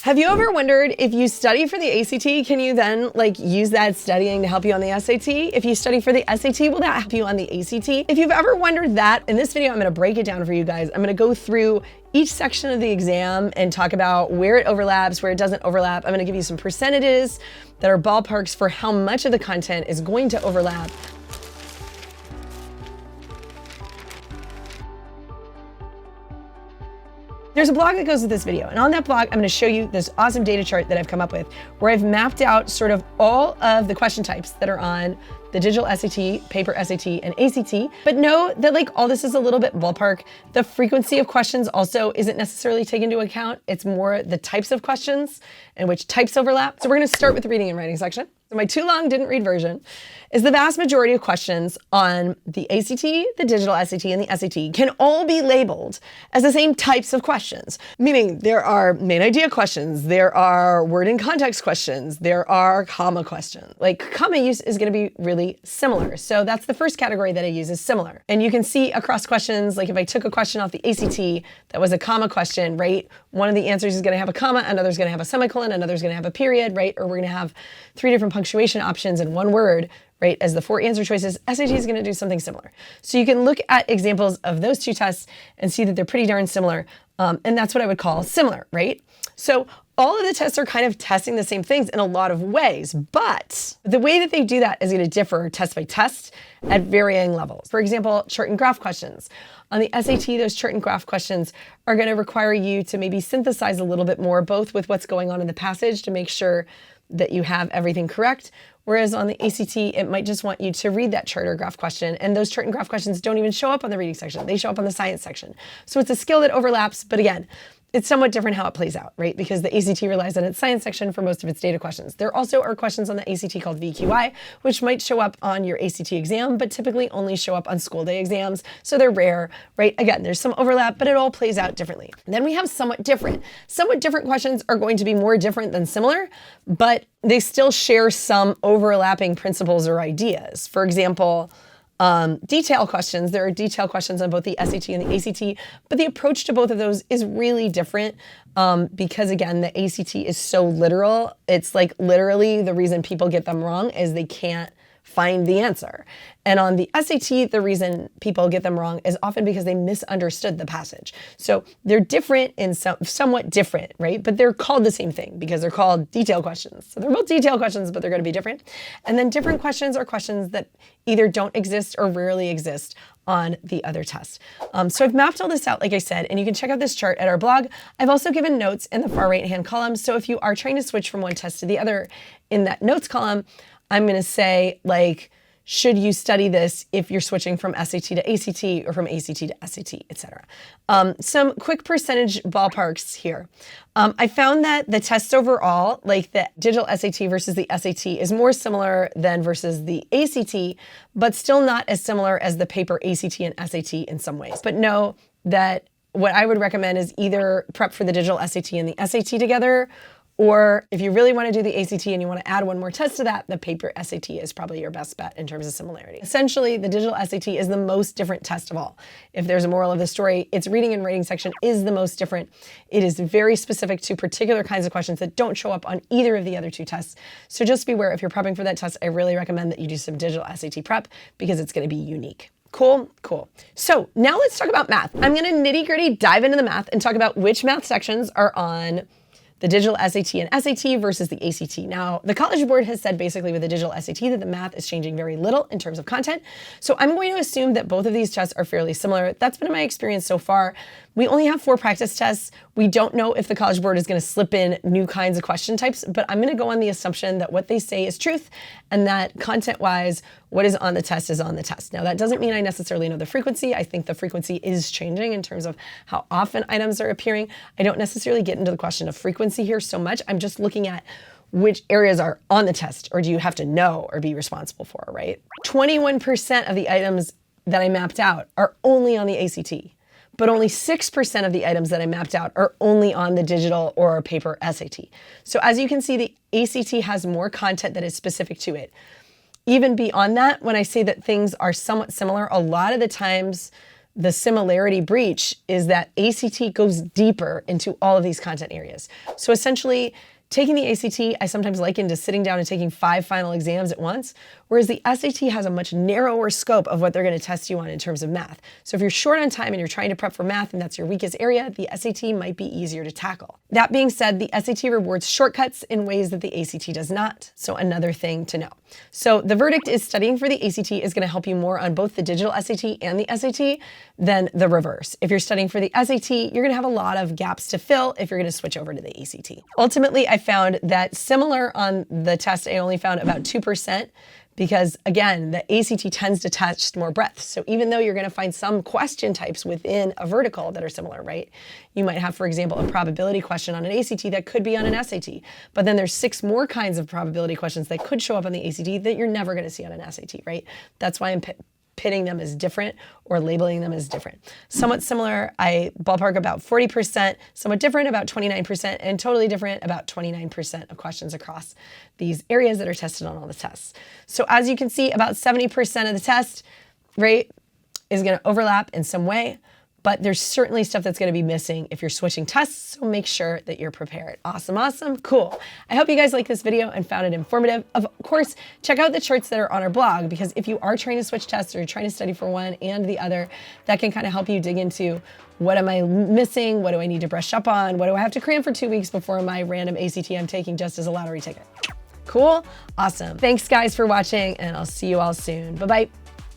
Have you ever wondered if you study for the ACT, can you then use that studying to help you on the SAT? If you study for the SAT, will that help you on the ACT? If you've ever wondered that, in this video, I'm gonna break it down for you guys. I'm gonna go through each section of the exam and talk about where it overlaps, where it doesn't overlap. I'm gonna give you some percentages that are ballparks for how much of the content is going to overlap. There's a blog that goes with this video, and on that blog, I'm gonna show you this awesome data chart that I've come up with, where I've mapped out sort of all of the question types that are on the digital SAT, paper SAT, and ACT. But know that all this is a little bit ballpark. The frequency of questions also isn't necessarily taken into account. It's more the types of questions and which types overlap. So we're gonna start with the reading and writing section. So my too long didn't read version is the vast majority of questions on the ACT, the digital SAT, and the SAT can all be labeled as the same types of questions, meaning there are main idea questions, there are word and context questions, there are comma questions. Comma use is gonna be really similar. So that's the first category that I use is similar. And you can see across questions, if I took a question off the ACT that was a comma question, right? One of the answers is gonna have a comma, another's gonna have a semicolon, another's gonna have a period, right? Or we're gonna have 3 different punctuation options in one word, right, as the 4 answer choices. SAT is gonna do something similar. So you can look at examples of those two tests and see that they're pretty darn similar. And that's what I would call similar, right? So all of the tests are kind of testing the same things in a lot of ways, but the way that they do that is gonna differ test by test at varying levels. For example, chart and graph questions. On the SAT, those chart and graph questions are gonna require you to maybe synthesize a little bit more, both with what's going on in the passage to make sure that you have everything correct. Whereas on the ACT, it might just want you to read that chart or graph question. And those chart and graph questions don't even show up on the reading section. They show up on the science section. So it's a skill that overlaps, but again, it's somewhat different how it plays out, right? Because the ACT relies on its science section for most of its data questions. There also are questions on the ACT called VQI, which might show up on your ACT exam, but typically only show up on school day exams. So they're rare, right? Again, there's some overlap, but it all plays out differently. And then we have somewhat different. Somewhat different questions are going to be more different than similar, but they still share some overlapping principles or ideas. For example, detail questions. There are detail questions on both the SAT and the ACT, but the approach to both of those is really different because again, the ACT is so literal. It's literally the reason people get them wrong is they can't find the answer. And on the SAT, the reason people get them wrong is often because they misunderstood the passage. So they're different in somewhat different, right? But they're called the same thing because they're called detail questions. So they're both detail questions, but they're going to be different. And then different questions are questions that either don't exist or rarely exist on the other test. So I've mapped all this out, like I said, and you can check out this chart at our blog. I've also given notes in the far right-hand column. So if you are trying to switch from one test to the other in that notes column, I'm gonna say should you study this if you're switching from SAT to ACT or from ACT to SAT, etc. Some quick percentage ballparks here. I found that the tests overall, the digital SAT versus the SAT is more similar than versus the ACT, but still not as similar as the paper ACT and SAT in some ways. But know that what I would recommend is either prep for the digital SAT and the SAT together, or if you really want to do the ACT and you want to add one more test to that, the paper SAT is probably your best bet in terms of similarity. Essentially, the digital SAT is the most different test of all. If there's a moral of the story, its reading and writing section is the most different. It is very specific to particular kinds of questions that don't show up on either of the other two tests. So just beware, if you're prepping for that test, I really recommend that you do some digital SAT prep because it's going to be unique. Cool, cool. So now let's talk about math. I'm going to nitty-gritty dive into the math and talk about which math sections are on the digital SAT and SAT versus the ACT. Now, the College Board has said basically with the digital SAT that the math is changing very little in terms of content. So I'm going to assume that both of these tests are fairly similar. That's been my experience so far. We only have 4 practice tests. We don't know if the College Board is going to slip in new kinds of question types, but I'm going to go on the assumption that what they say is truth and that content-wise, what is on the test is on the test. Now, that doesn't mean I necessarily know the frequency. I think the frequency is changing in terms of how often items are appearing. I don't necessarily get into the question of frequency here so much. I'm just looking at which areas are on the test or do you have to know or be responsible for, right? 21% of the items that I mapped out are only on the ACT. But only 6% of the items that I mapped out are only on the digital or paper SAT. So as you can see, the ACT has more content that is specific to it. Even beyond that, when I say that things are somewhat similar, a lot of the times the similarity breach is that ACT goes deeper into all of these content areas. So essentially, taking the ACT, I sometimes liken to sitting down and taking 5 final exams at once, whereas the SAT has a much narrower scope of what they're going to test you on in terms of math. So if you're short on time and you're trying to prep for math and that's your weakest area, the SAT might be easier to tackle. That being said, the SAT rewards shortcuts in ways that the ACT does not. So another thing to know. So the verdict is studying for the ACT is going to help you more on both the digital SAT and the SAT than the reverse. If you're studying for the SAT, you're going to have a lot of gaps to fill if you're going to switch over to the ACT. Ultimately, I found that similar on the test, I only found about 2%. Because again, the ACT tends to test more breadth. So even though you're going to find some question types within a vertical that are similar, right? You might have, for example, a probability question on an ACT that could be on an SAT. But then there's 6 more kinds of probability questions that could show up on the ACT that you're never going to see on an SAT, right? That's why I'm pitting them as different or labeling them as different. Somewhat similar, I ballpark about 40%, somewhat different about 29%, and totally different about 29% of questions across these areas that are tested on all the tests. So as you can see, about 70% of the test rate is going to overlap in some way, but there's certainly stuff that's going to be missing if you're switching tests, so make sure that you're prepared. Awesome, awesome, cool. I hope you guys liked this video and found it informative. Of course, check out the charts that are on our blog, because if you are trying to switch tests or you're trying to study for one and the other, that can kind of help you dig into what am I missing, what do I need to brush up on, what do I have to cram for 2 weeks before my random ACT I'm taking just as a lottery ticket. Cool, awesome. Thanks guys for watching, and I'll see you all soon. Bye-bye.